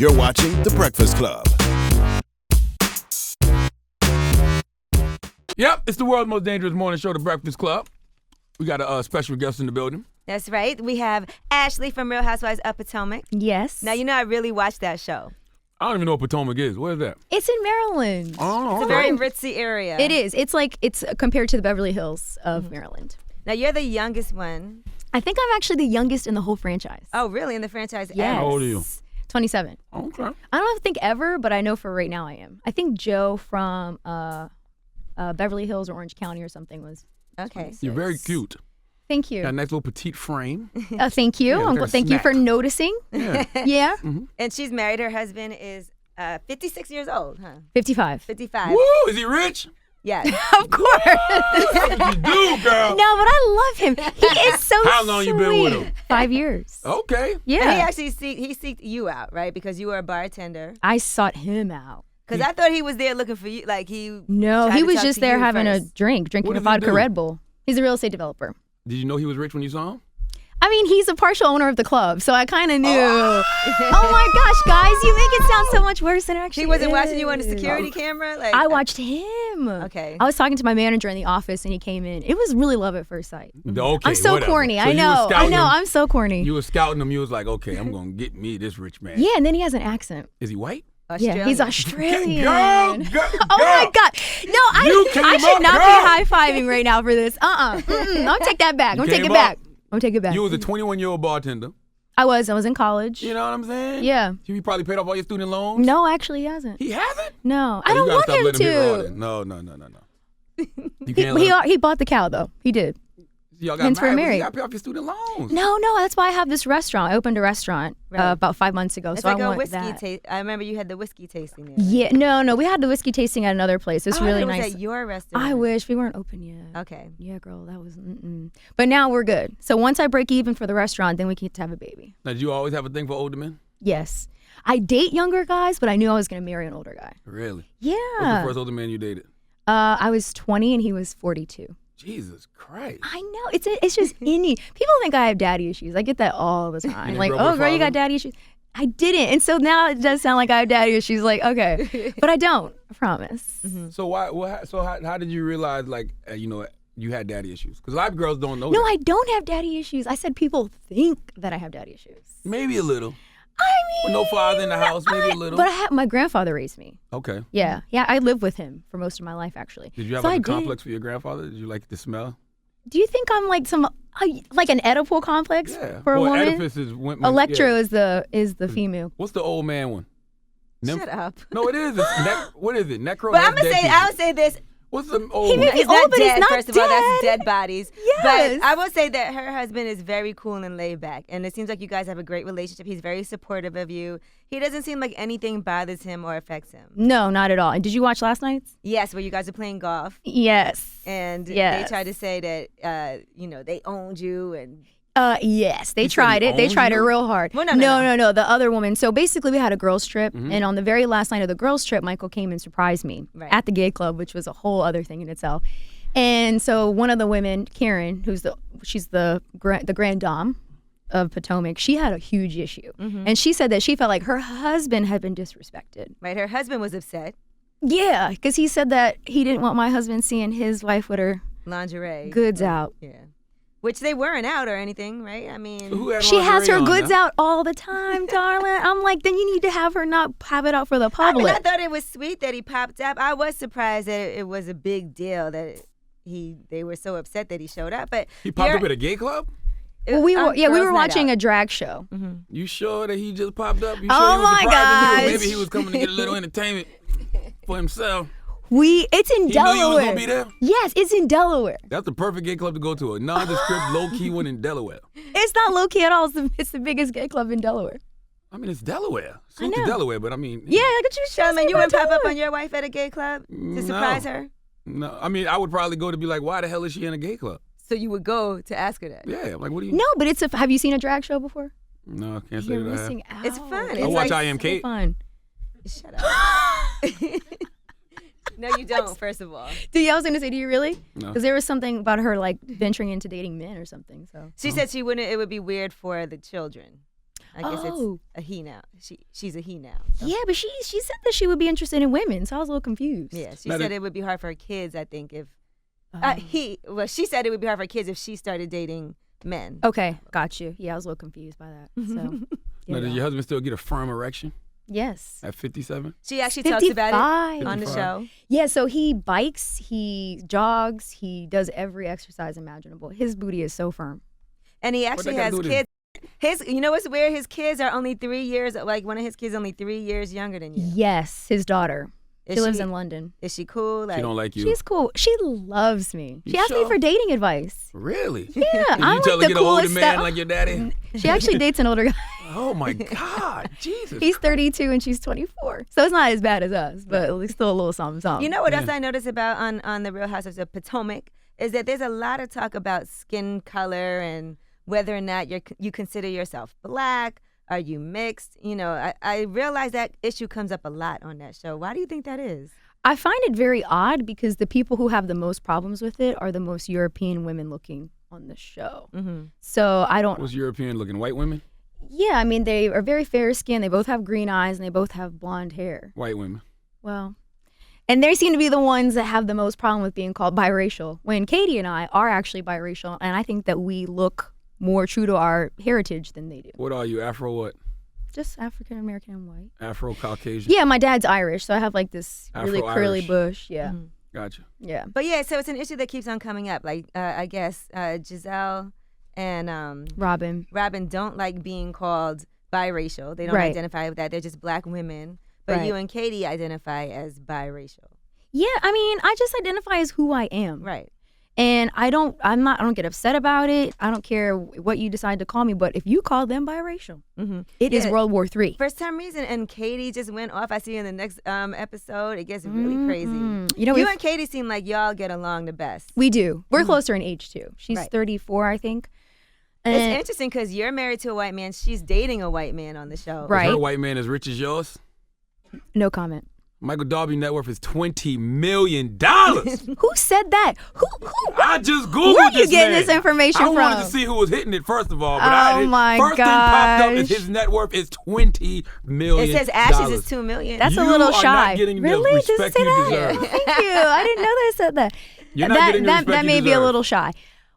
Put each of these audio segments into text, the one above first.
You're watching The Breakfast Club. Yep, it's the world's most dangerous morning show, The Breakfast Club. We got a special guest in the building. That's right. We have Ashley from Real Housewives of Potomac. Yes. Now, you know I really watched that show. I don't even know what Potomac is. Where is that? It's in Maryland. Oh, It's a very ritzy area. It is. It's compared to the Beverly Hills of Maryland. Now, you're the youngest one. I think I'm actually the youngest in the whole franchise. Oh, really? In the franchise? Yes. How old are you? 27. Okay. I don't think ever, but I know for right now I am. I think Joe from Beverly Hills or Orange County or something was. Okay. You're very cute. Thank you. Got a nice little petite frame. Thank you. Yeah, like a thank you for snack. noticing. Yeah. Yeah. And she's married. Her husband is 56 years old, huh? 55. 55. Woo! Is he rich? Yeah. Of course. What you do, girl? No, but I love him. He is so How long you been with him? 5 years. Okay. Yeah. And he actually he seeked you out, right? Because you were a bartender. I sought him out. Because I thought he was there looking for you. Like he. No, tried he to was talk just to there you having first. a drink, drinking What a does he vodka do? Red Bull. He's a real estate developer. Did you know he was rich when you saw him? I mean, he's a partial owner of the club, so I kind of knew. Oh my gosh, guys, you make it sound so much worse than it actually He wasn't is. watching you on the security camera. Like I watched him. Okay. I was talking to my manager in the office, and he came in. It was really love at first sight. Okay. I'm so whatever. corny. So I you know. was I scouting know. him. I'm so corny. You were scouting him. You was like, okay, I'm gonna get me this rich man. Yeah, and then he has an accent. Is he white? Yeah, he's Australian. Girl, Oh my God! No, You came I should up, not girl. be high fiving right now for this. I'm gonna take that back. I'm gonna take came it back. up. I'm gonna take it back. You was a 21-year-old bartender. I was in college. You know what I'm saying? Yeah. He probably paid off all your student loans. No, actually, he hasn't. He hasn't? No, Oh, I you don't gotta want stop him letting him get raw to. then. No. You can't let him. He bought the cow though. He did. Y'all got hence we're married. married. You got to pay off your student loans. No, that's why I have this restaurant. I opened a restaurant Right. about 5 months ago. It's so like I a want whiskey that. taste. I remember you had the whiskey tasting there. Yeah, no, we had the whiskey tasting at another place. It's Oh, really it was nice. at your restaurant. I wish we weren't open yet. Okay. Yeah, girl, that was. But now we're good. So once I break even for the restaurant, then we get to have a baby. Now, did you always have a thing for older men? Yes, I date younger guys, but I knew I was gonna marry an older guy. Really? Yeah. What's the first older man you dated? I was 20 and he was 42. Jesus Christ. I know it's just any people think I have daddy issues. I get that all the time. didn't Like, grow up with oh a girl, you father? got daddy issues. I didn't, and so now it does sound like I have daddy issues. Like, okay, but I don't. I promise. So how did you realize you had daddy issues? Because a lot of girls don't know. No, that. I don't have daddy issues. I said people think that I have daddy issues. Maybe a little. I With mean, no father in the house, maybe a little. But my grandfather raised me. Okay. Yeah, I lived with him for most of my life actually. Did you have So like I a did. complex for your grandfather? Did you like the smell? Do you think I'm like like an Oedipal complex Yeah. for a Well, woman? Oedipus is women. Electro yeah. is the female. What's the old man one? Shut up. No, it is. What is it? Necro. But I'm that's gonna dead say, I'll people. say this. What's the old may one? be He's old, not but he's dead, not first of all. That's dead. dead bodies. Yes. But I will say that her husband is very cool and laid back. And it seems like you guys have a great relationship. He's very supportive of you. He doesn't seem like anything bothers him or affects him. No, not at all. And did you watch last night's? Yes, where you guys are playing golf. Yes. And Yes. they tried to say that, they owned you. And Yes, they He said tried he it. They owned tried it you? real hard. Well, no. The other woman. So basically, we had a girls' trip, and on the very last night of the girls' trip, Michael came and surprised me Right. at the gay club, which was a whole other thing in itself. And so one of the women, Karen, she's the grand dame of Potomac, she had a huge issue, and she said that she felt like her husband had been disrespected. right, her husband was upset. Yeah, because he said that he didn't want my husband seeing his wife with her Lingerie. goods out. Yeah. Which they weren't out or anything, right? I mean, Who had She has lingerie her on goods now? out all the time, darling. I'm like, then you need to have her not have it out for the I mean, public. I thought it was sweet that he popped up. I was surprised that it was a big deal that they were so upset that he showed up. But He popped up at a gay club? Well, we were watching a drag show. You sure that he just popped up? You sure Oh he was my surprising you? gosh. Maybe he was coming to get a little entertainment for himself. It's in He Delaware. knew you was gonna be there? Yes, it's in Delaware. That's the perfect gay club to go to. A nondescript, low-key one in Delaware. It's not low key at all. It's the biggest gay club in Delaware. I mean, it's Delaware. Salute to know. Delaware, but I mean... Yeah, look at you. Charlamagne, you wouldn't pop up Delaware. on your wife at a gay club to surprise her? No, I mean, I would probably go to be like, why the hell is she in a gay club? So you would go to ask her that? Yeah, I'm like, what do you... No, but have you seen a drag show before? No, I can't say You're that I have. missing out. It's fun. I It's watch like I Am So Kate. fun. Shut up. No, you don't, first of all. I was going to say, do you really? No. Because there was something about her like venturing into dating men or something. So She said it would be weird for the children. I guess Oh. it's a he now. She's a he now. So. Yeah, but she said that she would be interested in women, so I was a little confused. Yeah, she Now said that- it would be hard for her kids, I think, if Oh. she said it would be hard for her kids if she started dating men. Okay, got you. Yeah, I was a little confused by that. So, Now, does your husband still get a firm erection yes. at 57? She actually talks about 55. it on the 55. show. Yeah, so he bikes, he jogs, he does every exercise imaginable. His booty is so firm. And he that actually gotta has do with kids. You know what's weird? His kids are only 3 years, like one of his kids is only 3 years younger than you. Yes, his daughter. Is She lives in London. Is she cool? Like, She don't like you. She's cool. She loves me. She You asked me sure? for dating advice. Really? Yeah, Did I'm you tell her like the get an older coolest man stuff. like your daddy? She actually dates an older guy. Oh my God, Jesus! He's 32 and she's 24. So it's not as bad as us, but it's still a little something, something. You know what else I noticed about on the Real Housewives of Potomac is that there's a lot of talk about skin color and whether or not you consider yourself black. Are you mixed? You know, I realize that issue comes up a lot on that show. Why do you think that is? I find it very odd because the people who have the most problems with it are the most European women looking on the show. Mm-hmm. So I don't. What's European looking? White women? Yeah, I mean, they are very fair skinned. They both have green eyes and they both have blonde hair. White women. Well, and they seem to be the ones that have the most problem with being called biracial. When Katie and I are actually biracial, and I think that we look more true to our heritage than they do. What are you? Afro what? Just African American and white. Afro Caucasian? Yeah, my dad's Irish, so I have like this really Afro-Irish. curly bush. Yeah, Mm-hmm. Gotcha. yeah. But yeah, so it's an issue that keeps on coming up. Like I guess Giselle and Robin. Robin don't like being called biracial. They don't Right. identify with that. They're just black women. But Right. you and Katie identify as biracial. Yeah, I mean, I just identify as who I am. Right. And I don't get upset about it. I don't care what you decide to call me, but if you call them biracial, Mm-hmm. it is Yeah. World War III. For some reason, and Katie just went off. I see in the next episode, it gets really crazy. You know, You if- and Katie seem like y'all get along the best. we do. We're closer in age too. She's Right. 34, I think. It's And- interesting because you're married to a white man. She's dating a white man on the show. Right. Is her white man as rich as yours? No comment. Michael Darby net worth is $20 million. Who said that? Who? I just Googled Where are you this getting man. this information I wanted from? to see who was hitting it first of all, but Oh my first thing popped up is gosh. his net worth is $20 million. It says Ashes is $2 million. That's You a little are not shy. getting the Really? Does it respect say you that? deserve. Oh, thank you. I didn't know that it said that. You're not that getting the that, respect that you may be a deserve. little shy.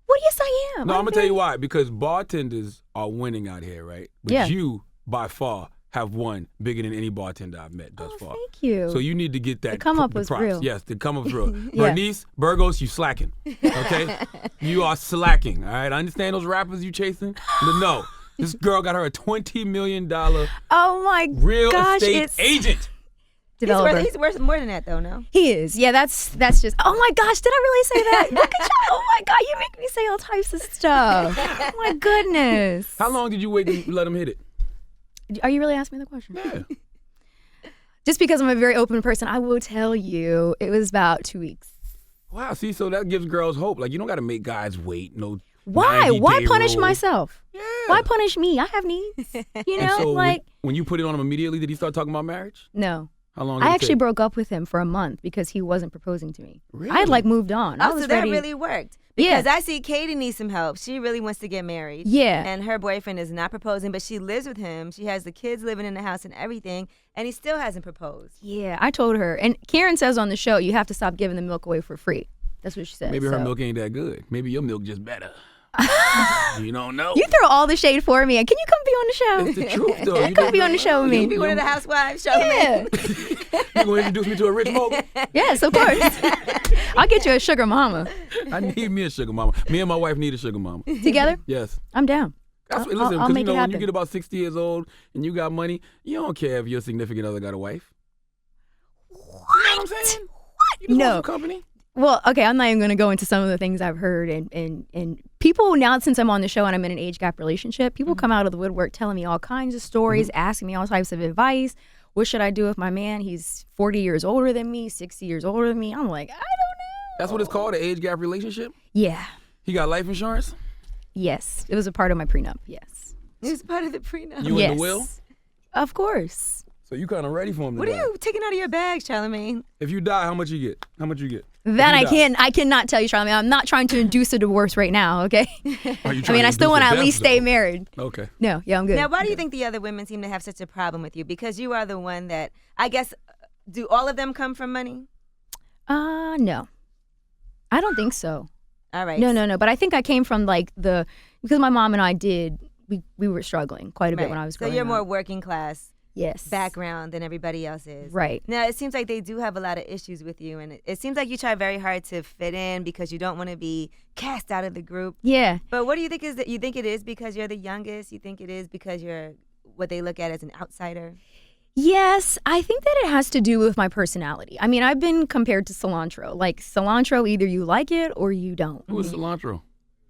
Well, yes, I am. No, I'm gonna tell you why. Because bartenders are winning out here, right? But Yeah. you, by far, have won bigger than any bartender I've met thus far. Thank you. So you need to get that. The come up the was props. real. Yes, the come up was real. Yeah. Bernice, Burgos, you slacking. Okay? You are slacking. All right? I understand those rappers you chasing, but no. This girl got her a $20 million oh my real gosh, estate it's agent. developer. He's worth more than that, though, no? He is. Yeah, that's just. Oh my gosh, did I really say that? Look at you. Oh my God, you make me say all types of stuff. Oh my goodness. How long did you wait to let him hit it? Are you really asking me the question? Yeah. Just because I'm a very open person, I will tell you it was about 2 weeks. Wow. See, so that gives girls hope. Like, you don't got to make guys wait. No. Why? 90-day Why punish rule. myself? Yeah. Why punish me? I have needs. You And know, so like when you put it on him immediately, did he start talking about marriage? no. How long did I it actually take? broke up with him for a month because he wasn't proposing to me. I Really? had like moved on. I Oh, was so that ready. really worked. Yeah. Because I see Katie needs some help. She really wants to get married. Yeah. And her boyfriend is not proposing, but she lives with him. She has the kids living in the house and everything, and he still hasn't proposed. Yeah, I told her. And Karen says on the show, you have to stop giving the milk away for free. That's what she said. Maybe her so. milk ain't that good. Maybe your milk just better. You don't know. You throw all the shade for me. And can you come be on the show? It's the truth, though. You Come don't be on the know. show with You me. can be one of the housewives, show Yeah. You gonna introduce me to a rich mogul? Yes, of course. I'll get you a sugar mama. I need me a sugar mama. Me and my wife need a sugar mama. Together? Yes. I'm down. That's what, I'll listen, because make you know it when you happen. get about 60 years old and you got money, you don't care if your significant other got a wife. You know what I'm saying? You just No. want some company. Well, okay, I'm not even going to go into some of the things I've heard. And people now, since I'm on the show and I'm in an age gap relationship, people come out of the woodwork telling me all kinds of stories, asking me all types of advice. What should I do with my man? He's 40 years older than me, 60 years older than me. I'm like, I don't know. That's what it's called, an age gap relationship. Yeah. He got life insurance. Yes. It was a part of my prenup. Yes. It was part of the prenup. You yes. in the will. Of course. So you kind of ready for him to What are die. you taking out of your bags, Charlamagne? If you die, how much you get? How much you get? That If he dies. I cannot tell you, Charlamagne. I'm not trying to induce a divorce right now, okay? Are you I trying mean, to I still induce want to a at death, least stay though? married. Okay. No, yeah, I'm good. Now, why do you think the other women seem to have such a problem with you? Because you are the one that, I guess, do all of them come from money? No. I don't think so. All right. No. But I think I came from because my mom and I we were struggling quite a bit when I was growing up. So you're more working class yes. background than everybody else is. Right. Now, it seems like they do have a lot of issues with you, and it seems like you try very hard to fit in because you don't want to be cast out of the group. Yeah. But what do you think is that? You think it is because you're the youngest? You think it is because you're what they look at as an outsider? Yes, I think that it has to do with my personality. I mean, I've been compared to cilantro. Like cilantro, either you like it or you don't. Who is cilantro?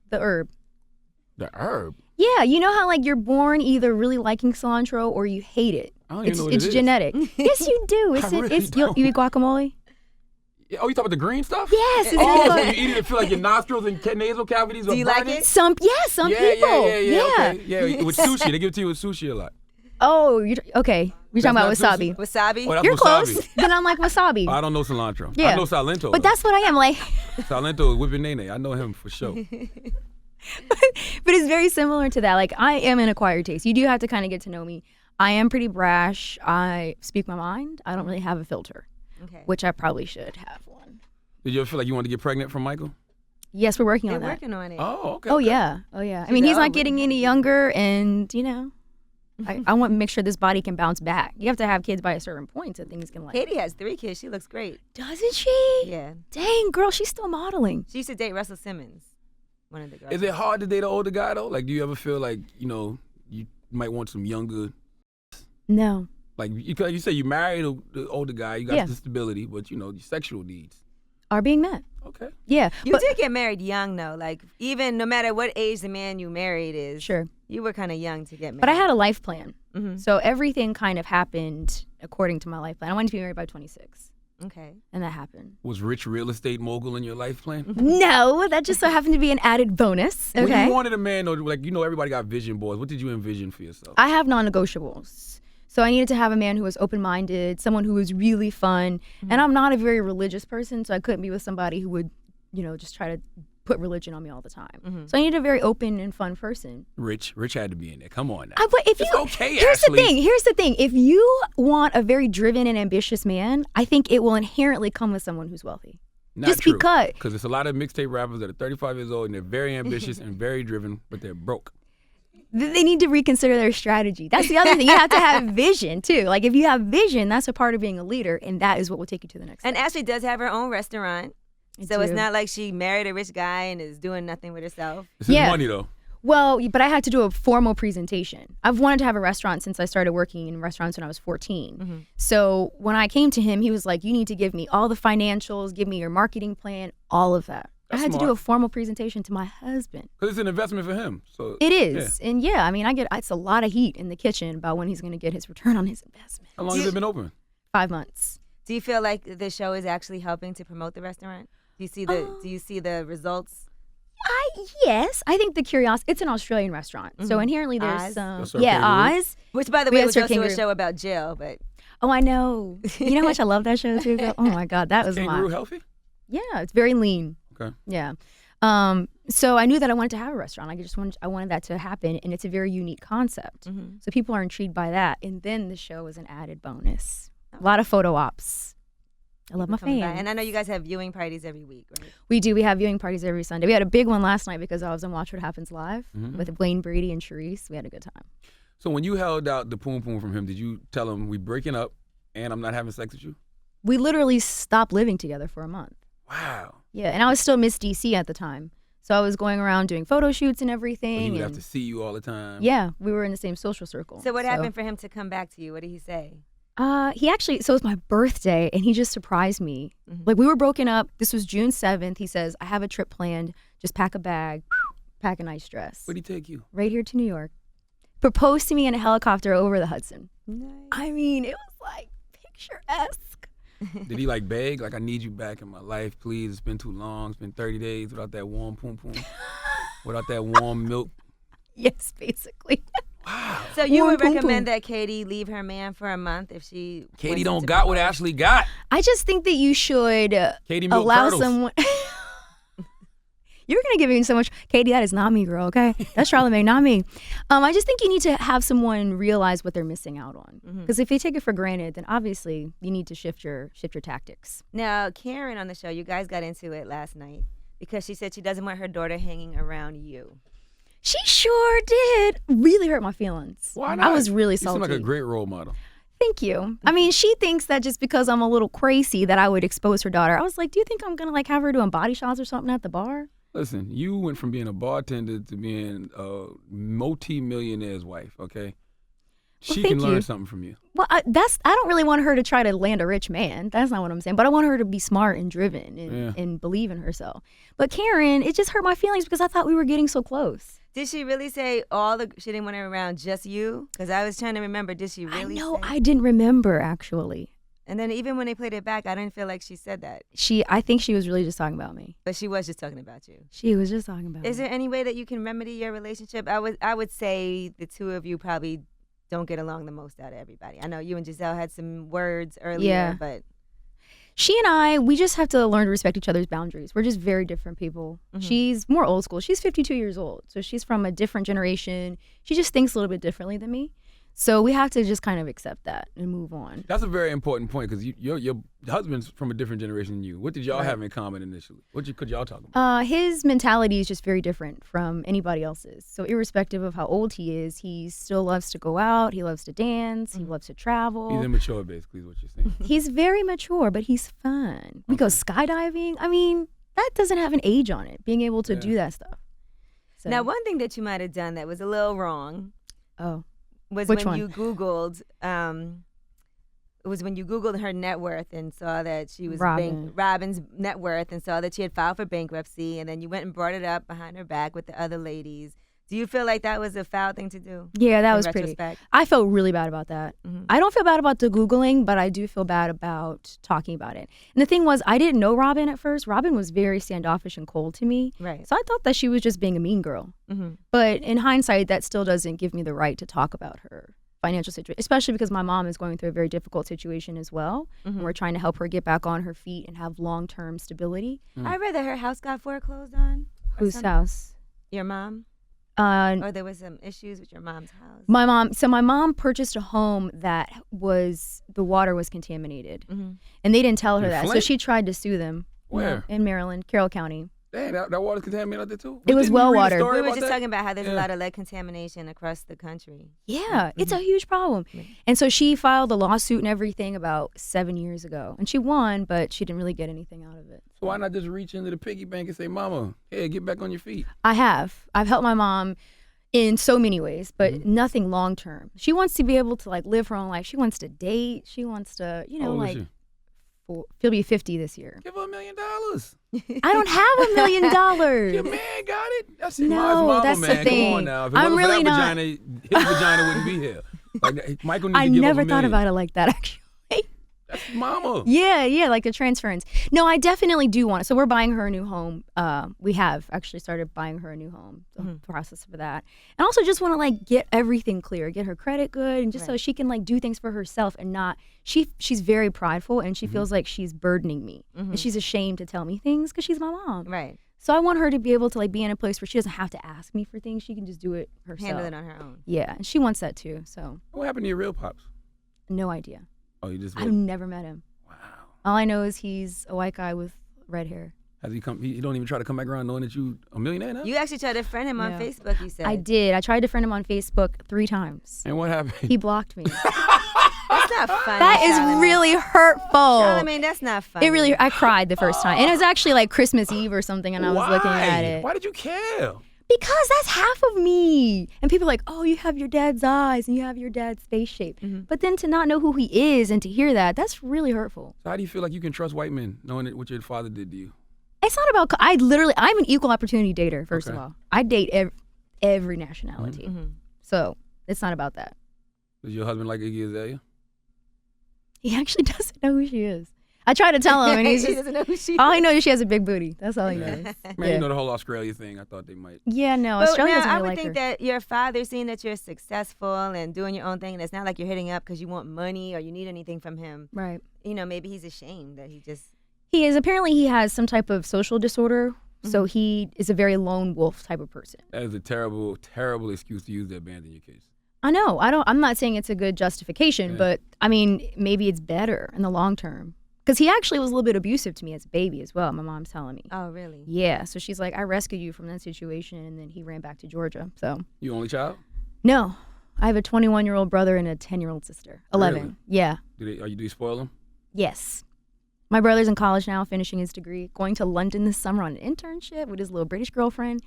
The herb. The herb. Yeah, you know how like you're born either really liking cilantro or you hate it. I don't even know what It's it is. genetic. Yes, you do. I really don't. You eat guacamole? Yeah, oh, you talking about the green stuff? Yes. It's Oh, really so you eat it and feel like your nostrils and nasal cavities are Do you like burning? it? Some people. Yeah. Okay. Yeah, with sushi. They give it to you with sushi a lot. Oh, okay. You're talking about That's not wasabi. Wasabi? Oh, that's You're wasabi. close. Then I'm like wasabi. I don't know cilantro. Yeah. I know Salento. But that's what I am like. Salento is whipping nene. I know him for sure. But it's very similar to that. Like I am an acquired taste. You do have to kind of get to know me. I am pretty brash. I speak my mind. I don't really have a filter, Okay. which I probably should have one. Did you ever feel like you wanted to get pregnant from Michael? Yes, we're working They're on that. working on it. Oh, okay. Oh yeah. I mean, said, he's "Oh, not getting any younger, and I want to make sure this body can bounce back. You have to have kids by a certain point so things can like. Katie has 3 kids. She looks great. Doesn't she? Yeah. Dang, girl, she's still modeling. She used to date Russell Simmons, one of the girls. Is it hard to date an older guy though? Like, do you ever feel like you might want some younger? No. Like you say, you married the older guy, you got Yeah. the stability, but your sexual needs. Are being met. Okay. Yeah. You but, did get married young, though. Like, even no matter what age the man you married is, Sure. you were kind of young to get married. But I had a life plan. Mhm. So everything kind of happened according to my life plan. I wanted to be married by 26. Okay. And that happened. Was rich real estate mogul in your life plan? No, that just so happened to be an added bonus. Okay. When you wanted a man, though, like everybody got vision boards. What did you envision for yourself? I have non-negotiables. So I needed to have a man who was open-minded, someone who was really fun. And I'm not a very religious person, so I couldn't be with somebody who would, just try to put religion on me all the time. So I needed a very open and fun person. Rich had to be in there. Come on now. But if It's you, okay, here's Ashley. the thing. If you want a very driven and ambitious man, I think it will inherently come with someone who's wealthy. Not just true. because. there's a lot of mixtape rappers that are 35 years old and they're very ambitious and very driven, but they're broke. They need to reconsider their strategy. That's the other thing. You have to have vision too. Like if you have vision, that's a part of being a leader, and that is what will take you to the next And step. Ashley does have her own restaurant. I So it's do. not like she married a rich guy and is doing nothing with herself. This is Yeah. money though. Well, but I had to do a formal presentation. I've wanted to have a restaurant since I started working in restaurants when I was 14. So when I came to him, he was like, you need to give me all the financials, give me your marketing plan, all of that. That's I had to smart. do a formal presentation to my husband. Because it's an investment for him. So It is. And yeah, I mean, it's a lot of heat in the kitchen about when he's going to get his return on his investment. How long has it been open? 5 months. Do you feel like the show is actually helping to promote the restaurant? Do you see the results? Yes, I think the curiosity, it's an Australian restaurant. So inherently there's Oz? some, They'll serve yeah, kangaroo? Oz. Which, by the We way, had was Sir also a Kangaroo. show about jail, but Oh, I know. You know how much I love that show too, girl? Oh my God, that was Kangaroo my, healthy? yeah, it's very lean. Okay. Yeah. So I knew that I wanted to have a restaurant. I wanted that to happen, and it's a very unique concept. So people are intrigued by that, and then the show is an added bonus. A lot of photo ops. I love my coming by. fans. And I know you guys have viewing parties every week, right? We do. We have viewing parties every Sunday. We had a big one last night because I was on Watch What Happens Live with Wayne Brady and Sharice. We had a good time. So when you held out the poom poom from him, did you tell him we breaking up and I'm not having sex with you? We literally stopped living together for a month. Wow. Yeah, and I was still Miss DC at the time. So I was going around doing photo shoots and But everything. he would and have to see you all the time. yeah, we were in the same social circle. So what happened for him to come back to you? What did he say? He actually, so it was my birthday, and he just surprised me. Like, we were broken up. This was June 7th. He says, I have a trip planned. Just pack a bag, pack a nice dress. Where'd he take you? Right here to New York. Proposed to me in a helicopter over the Hudson. Nice. I mean, it was like picturesque. Did he like beg? Like, I need you back in my life, please. It's been too long. It's been 30 days without that warm poom poom, without that warm milk. Yes, basically. Wow. So you would recommend that Katie leave her man for a month if she Katie wants don't to got what propose? Ashley got. I just think that you should Katie milk allow turtles. someone. You're gonna give me so much, Katie. That is not me, girl. Okay, that's Charlamagne, not me. I just think you need to have someone realize what they're missing out on. Because if they take it for granted, then obviously you need to shift your tactics. Now, Karen on the show, you guys got into it last night because she said she doesn't want her daughter hanging around you. She sure did. Really hurt my feelings. Why not? I was really You salty. seem like a great role model. Thank you. I mean, she thinks that just because I'm a little crazy that I would expose her daughter. I was like, do you think I'm gonna like have her doing body shots or something at the bar? Listen, you went from being a bartender to being a multi-millionaire's wife, okay? She can thank learn you. something from you. Well, I don't really want her to try to land a rich man. That's not what I'm saying. But I want her to be smart and driven and believe in herself. But Karen, it just hurt my feelings because I thought we were getting so close. Did she really say she didn't want her around just you? Because I was trying to remember, did she really say? I didn't remember actually. And then even when they played it back, I didn't feel like she said that. I think she was really just talking about me. But she was just talking about you. She was just talking about Is me. there any way that you can remedy your relationship? I would say the two of you probably don't get along the most out of everybody. I know you and Giselle had some words earlier, but She and I, we just have to learn to respect each other's boundaries. We're just very different people. She's more old school. She's 52 years old. So she's from a different generation. She just thinks a little bit differently than me. So we have to just kind of accept that and move on. That's a very important point because your husband's from a different generation than you. What did y'all have in common initially? Could y'all talk about? His mentality is just very different from anybody else's. So irrespective of how old he is, he still loves to go out. He loves to dance. He loves to travel. He's immature, basically, is what you're saying. He's very mature, but he's fun. We go skydiving. I mean, that doesn't have an age on it, being able to do that stuff. So. Now, one thing that you might have done that was a little wrong. Was Which when one? you Googled, it was when you Googled her net worth and saw that she was Robin's net worth and saw that she had filed for bankruptcy, and then you went and brought it up behind her back with the other ladies. Do you feel like that was a foul thing to do? Yeah, that in was pretty. retrospect? I felt really bad about that. I don't feel bad about the Googling, but I do feel bad about talking about it. And the thing was, I didn't know Robin at first. Robin was very standoffish and cold to me. Right. So I thought that she was just being a mean girl. But in hindsight, that still doesn't give me the right to talk about her financial situation, especially because my mom is going through a very difficult situation as well. And we're trying to help her get back on her feet and have long-term stability. I read that her house got foreclosed on. Whose house? Your mom? Or there was some issues with your mom's house? My mom purchased a home that the water was contaminated. And they didn't tell her In that. So Flint? she tried to sue them. Where? In Maryland, Carroll County. Dang, that water's contaminated out there too? It was Didn't you well read a water. story We were about just that? talking about how there's a lot of lead contamination across the country. Yeah, it's a huge problem. And so she filed a lawsuit and everything about 7 years ago. And she won, but she didn't really get anything out of it. So why not just reach into the piggy bank and say, Mama, hey, get back on your feet? I have. I've helped my mom in so many ways, but nothing long term. She wants to be able to like live her own life. She wants to date. She wants to, How old is like she? she'll be 50 this year. Give her $1 million. I don't have $1 million. Your man got it. That's No, his mama, that's the man. thing. Come on now. If it I'm wasn't for really that not- vagina, his vagina wouldn't be here. Like Michael needs I to give never up $1 thought million. about it like that, actually. That's mama. Yeah, like the transference. No, I definitely do want it. So we're buying her a new home. We have actually started buying her a new home. The process for that, and also just want to like get everything clear, get her credit good, and just so she can like do things for herself and not. She's very prideful and she feels like she's burdening me, and she's ashamed to tell me things because she's my mom. Right. So I want her to be able to like be in a place where she doesn't have to ask me for things. She can just do it herself. Handle it on her own. Yeah, and she wants that too. So What happened to your real pops? no idea. Oh, you just I've never met him. Wow. All I know is he's a white guy with red hair. Has he come? He don't even try to come back around knowing that you a millionaire now? You actually tried to friend him on Yeah. Facebook, you said. I did. I tried to friend him on Facebook 3 times. And what happened? He blocked me. That's not funny. That is Charlamagne. really hurtful. Charlamagne, that's not funny. It really, I cried the first time. And it was actually like Christmas Eve or something, and I was looking at it. Why did you care? Because that's half of me. And people are like, oh, you have your dad's eyes and you have your dad's face shape. But then to not know who he is and to hear that, that's really hurtful. So how do you feel like you can trust white men knowing that what your father did to you? It's not about, I'm an equal opportunity dater, first of all. I date every nationality. So it's not about that. Does your husband like Iggy Azalea? He actually doesn't know who she is. I try to tell him, and he's he just, doesn't know who she all is. he knows is she has a big booty. That's all he knows. Man, Yeah. you know the whole Australia thing. I thought they might. Yeah, no, But Australia now, doesn't I really would like think her. that your father, seeing that you're successful and doing your own thing, and it's not like you're hitting up because you want money or you need anything from him. Right. You know, maybe he's ashamed that he just. He is. Apparently, he has some type of social disorder. So he is a very lone wolf type of person. That is a terrible, terrible excuse to use to abandon your kids. I know. I'm not saying it's a good justification, but I mean, maybe it's better in the long term. Because he actually was a little bit abusive to me as a baby as well, my mom's telling me. Oh, really? Yeah. So she's like, I rescued you from that situation, and then he ran back to Georgia. So. You only child? No. I have a 21-year-old brother and a 10-year-old sister. 11. Really? Yeah. Do you spoil them? Yes. My brother's in college now, finishing his degree, going to London this summer on an internship with his little British girlfriend.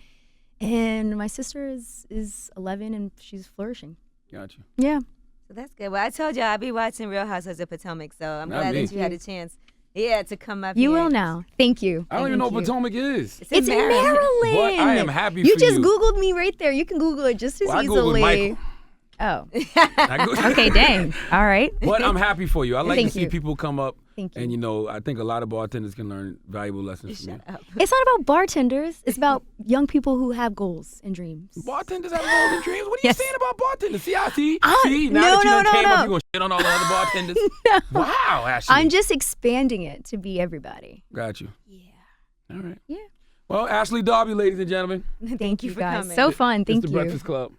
And my sister is 11 and she's flourishing. Gotcha. Yeah. So that's good. Well, I told you I'll be watching Real Housewives of Potomac, so I'm Not glad me. that you had a chance. Yeah, to come up You here. will now. Thank you. I don't even know what Thank you. Potomac is. It's in Maryland. But I am happy You for just you. Googled me right there. You can Google it just as Well, I easily. Googled Michael. Oh. I Googled- Okay, dang. All right. But I'm happy for you. I like to Thank see you. people come up. Thank you. And, I think a lot of bartenders can learn valuable lessons from you. Shut up. It's not about bartenders. It's about young people who have goals and dreams. Bartenders have goals and dreams? What are you Yes. saying about bartenders? See, now no, that you done no, came no. up, you're going to shit on all the other bartenders? No. Wow, Ashley. I'm just expanding it to be everybody. Got you. Yeah. All right. Yeah. Well, Ashley Darby, ladies and gentlemen. Thank you for guys. coming. So fun. Thank It's you. the Breakfast Club.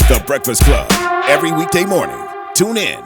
The Breakfast Club. Every weekday morning. Tune in